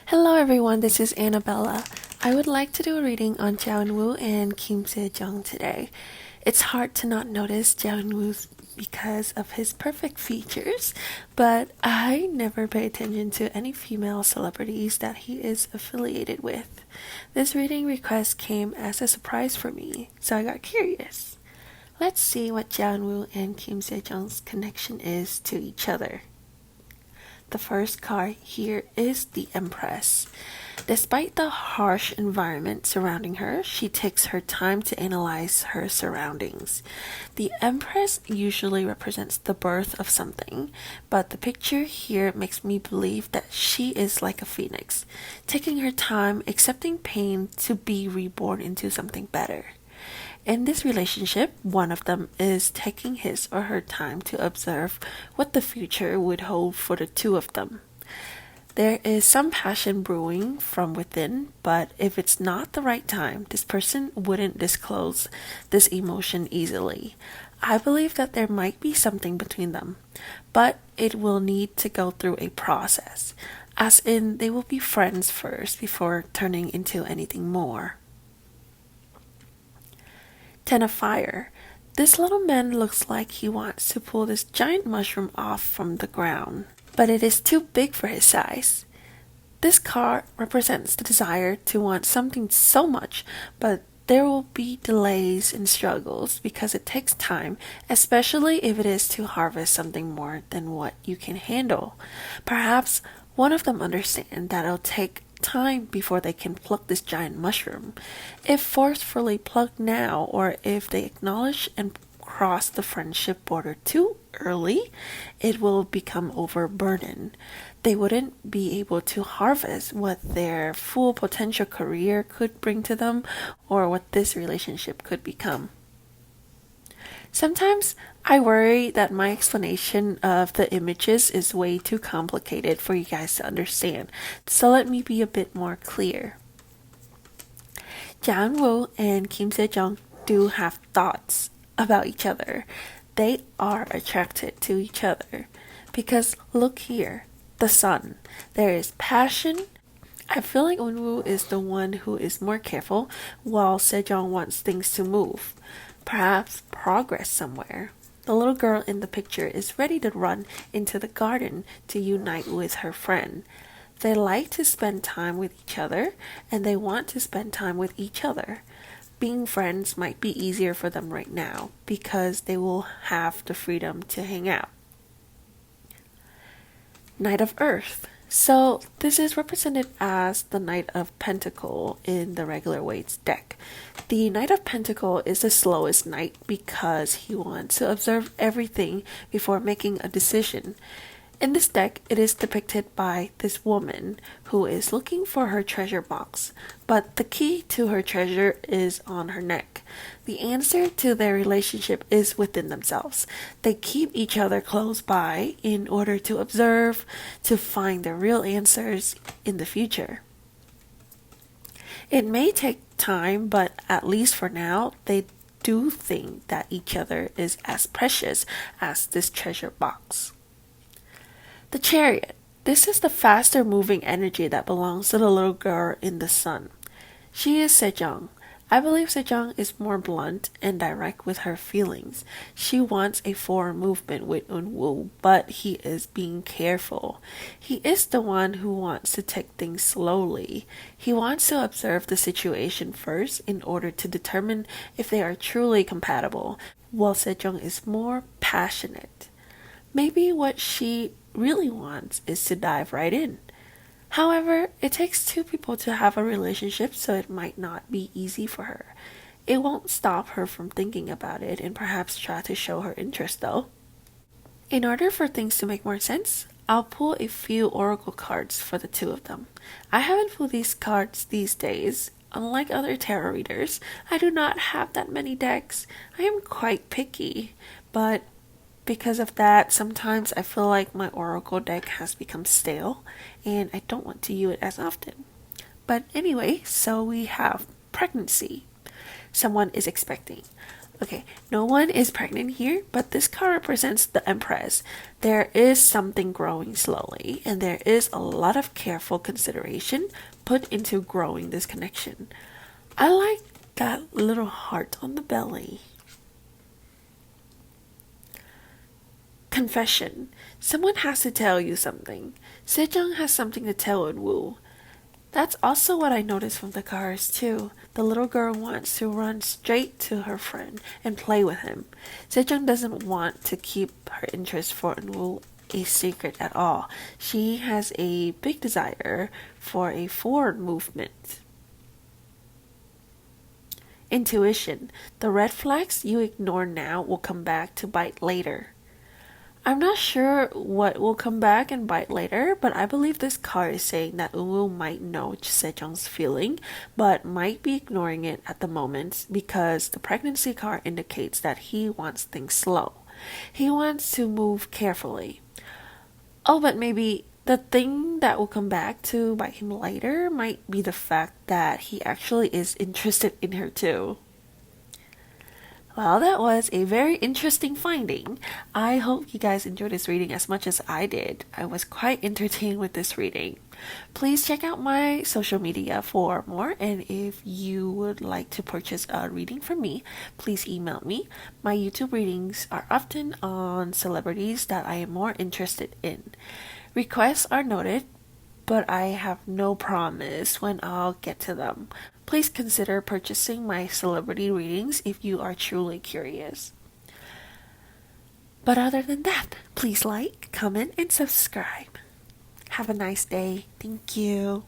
Hello everyone, this is Annabella. I would like to do a reading on Jeong and Kim Jeong today. It's hard to not notice Jeong because of his perfect features, but I never pay attention to any female celebrities that he is affiliated with. This reading request came as a surprise for me, so I got curious. Let's see what Jeong and Kim Jeong's connection is to each other. The first card here is the Empress. Despite the harsh environment surrounding her, she takes her time to analyze her surroundings. The Empress usually represents the birth of something, but the picture here makes me believe that she is like a phoenix, taking her time, accepting pain to be reborn into something better. In this relationship, one of them is taking his or her time to observe what the future would hold for the two of them. There is some passion brewing from within, but if it's not the right time, this person wouldn't disclose this emotion easily. I believe that there might be something between them, but it will need to go through a process, as in they will be friends first before turning into anything more. Ten of Fire. This little man looks like he wants to pull this giant mushroom off from the ground, but it is too big for his size. This card represents the desire to want something so much, but there will be delays and struggles because it takes time, especially if it is to harvest something more than what you can handle. Perhaps one of them understands that it'll take time before they can pluck this giant mushroom. If forcefully plucked now, or if they acknowledge and cross the friendship border too early, it will become overburdened. They wouldn't be able to harvest what their full potential career could bring to them or what this relationship could become. Sometimes I worry that my explanation of the images is way too complicated for you guys to understand, so let me be a bit more clear. Jeong and Kim Jeong do have thoughts about each other. They are attracted to each other because look here, the sun. There is passion. I feel like Eunwoo is the one who is more careful while Sejong wants things to move. Perhaps progress somewhere. The little girl in the picture is ready to run into the garden to unite with her friend. They like to spend time with each other, and they want to spend time with each other. Being friends might be easier for them right now because they will have the freedom to hang out. Knight of Earth. So this is represented as the Knight of Pentacle in the regular weights deck. The Knight of Pentacle is the slowest knight because he wants to observe everything before making a decision. In this deck, it is depicted by this woman who is looking for her treasure box, but the key to her treasure is on her neck. The answer to their relationship is within themselves. They keep each other close by in order to observe, to find the real answers in the future. It may take time, but at least for now, they do think that each other is as precious as this treasure box. The Chariot. This is the faster moving energy that belongs to the little girl in the sun. She is Sejong. I believe Sejong is more blunt and direct with her feelings. She wants a forward movement with Eunwoo, but he is being careful. He is the one who wants to take things slowly. He wants to observe the situation first in order to determine if they are truly compatible, while Sejong is more passionate. Maybe what she really wants is to dive right in. However, it takes two people to have a relationship, so it might not be easy for her. It won't stop her from thinking about it and perhaps try to show her interest though. In order for things to make more sense, I'll pull a few oracle cards for the two of them. I haven't pulled these cards these days. Unlike other tarot readers, I do not have that many decks. I am quite picky, but because of that, sometimes I feel like my oracle deck has become stale and I don't want to use it as often. But anyway, so we have pregnancy. Someone is expecting. Okay, no one is pregnant here, but this card represents the Empress. There is something growing slowly, and there is a lot of careful consideration put into growing this connection. I like that little heart on the belly. Confession. Someone has to tell you something. Sejong has something to tell Eunwoo. That's also what I noticed from the cars too. The little girl wants to run straight to her friend and play with him. Sejong doesn't want to keep her interest for Eunwoo a secret at all. She has a big desire for a forward movement. Intuition. The red flags you ignore now will come back to bite later. I'm not sure what will come back and bite later, but I believe this card is saying that Eunwoo might know Sejong's feeling, but might be ignoring it at the moment because the pregnancy card indicates that he wants things slow. He wants to move carefully. Oh, but maybe the thing that will come back to bite him later might be the fact that he actually is interested in her too. Well, that was a very interesting finding. I hope you guys enjoyed this reading as much as I did. I was quite entertained with this reading. Please check out my social media for more, and if you would like to purchase a reading from me, please email me. My YouTube readings are often on celebrities that I am more interested in. Requests are noted, but I have no promise when I'll get to them. Please consider purchasing my celebrity readings if you are truly curious. But other than that, please like, comment, and subscribe. Have a nice day. Thank you.